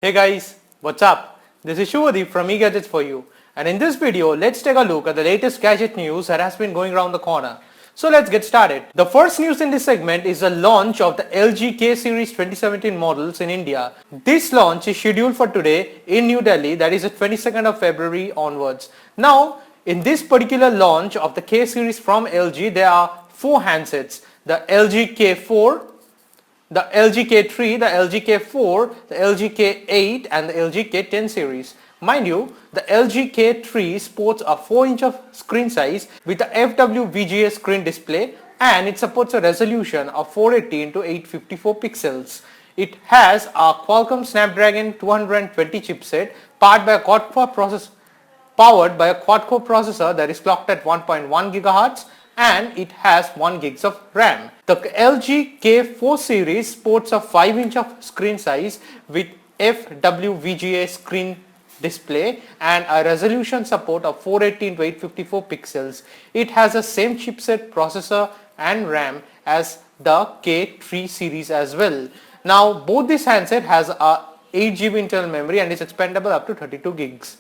Hey guys, what's up? This is Shubhadeep from eGadgets for you, and in this video let's take a look at the latest gadget news that has been going around the corner. So let's get started. The first news in this segment is the launch of the LG K series 2017 models in India. This launch is scheduled for today in New Delhi, that is the 22nd of February onwards. Now in this particular launch of the K series from LG, there are four handsets: the LG K4, the LG K3, the LG K4, the LG K8 and the LG K10 series. Mind you, the LG K3 sports a 4-inch of screen size with a FWVGA screen display, and it supports a resolution of 480 into 854 pixels. It has a Qualcomm Snapdragon 220 chipset powered by a quad-core processor that is clocked at 1.1 GHz, and it has 1 GB of RAM. The LG K4 series sports a 5-inch of screen size with FWVGA screen display and a resolution support of 480 into 854 pixels. It has the same chipset, processor and RAM as the K3 series as well. Now both this handset has a 8 GB internal memory and is expandable up to 32 GB.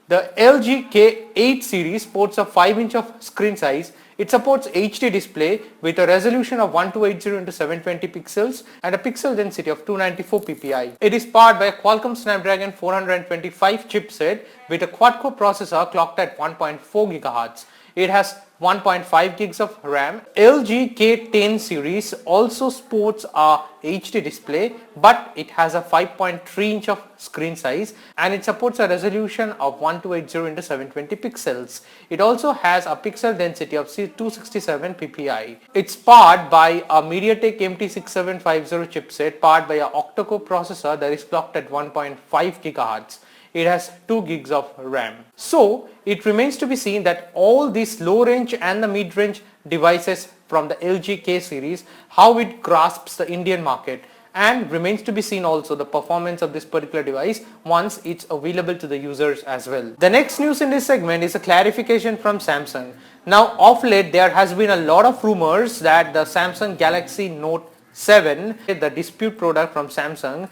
The LG K8 series sports a 5-inch of screen size. It supports HD display with a resolution of 1280 into 720 pixels and a pixel density of 294 ppi. It is powered by a Qualcomm Snapdragon 425 chipset with a quad-core processor clocked at 1.4 GHz. It has 1.5 GB of RAM. LG K10 series also sports a HD display, but it has a 5.3-inch of screen size and it supports a resolution of 1280 into 720 pixels. It also has a pixel density of 267 ppi. It's powered by a MediaTek MT6750 chipset powered by a octa-core processor that is clocked at 1.5 GHz. It has 2 GB of RAM. So it remains to be seen that all these low range and the mid range devices from the LG K series, how it grasps the Indian market, and remains to be seen also the performance of this particular device once it's available to the users as well. The next news in this segment is a clarification from Samsung. Now of late there has been a lot of rumors that the Samsung Galaxy Note 7, the dispute product from Samsung,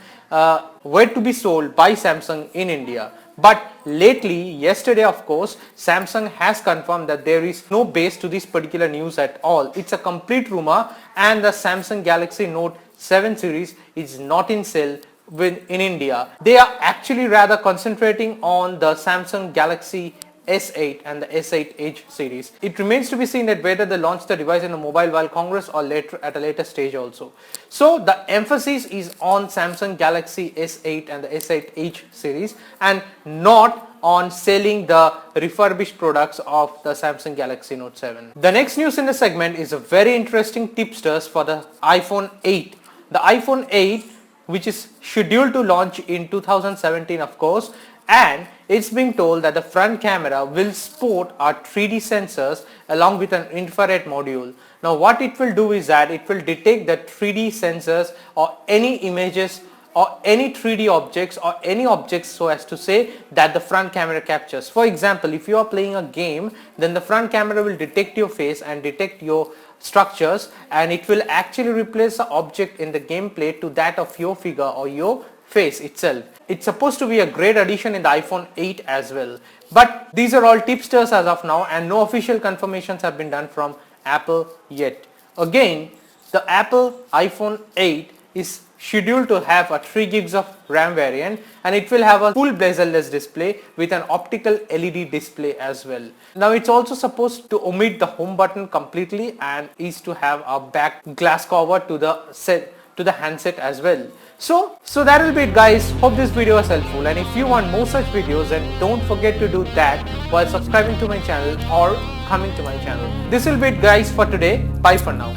were to be sold by Samsung in India. But lately, yesterday of course, Samsung has confirmed that there is no base to this particular news at all. It's a complete rumor, and the Samsung Galaxy Note 7 series is not in sale in India. They are actually rather concentrating on the Samsung Galaxy S8 and the S8 Edge series. It remains to be seen that whether they launch the device in a Mobile World Congress or later at a later stage also. So the emphasis is on Samsung Galaxy S8 and the S8 Edge series and not on selling the refurbished products of the Samsung Galaxy Note 7. The next news in the segment is a very interesting tipsters for the iPhone 8. The iPhone 8, which is scheduled to launch in 2017 of course, and it's being told that the front camera will sport our 3D sensors along with an infrared module. Now what it will do is that it will detect the 3D sensors or any images or any 3D objects or any objects, so as to say, that the front camera captures. For example, if you are playing a game, then the front camera will detect your face and detect your structures, and it will actually replace the object in the gameplay to that of your figure or your face itself. It's supposed to be a great addition in the iPhone 8 as well. But these are all tipsters as of now, and no official confirmations have been done from Apple yet. Again, the Apple iPhone 8 is scheduled to have a 3 GB of RAM variant, and it will have a full bezel-less display with an optical LED display as well. Now it's also supposed to omit the home button completely and is to have a back glass cover to the handset as well. So that will be it guys. Hope this video was helpful, and if you want more such videos, then don't forget to do that while subscribing to my channel or coming to my channel. This will be it guys for today. Bye for now.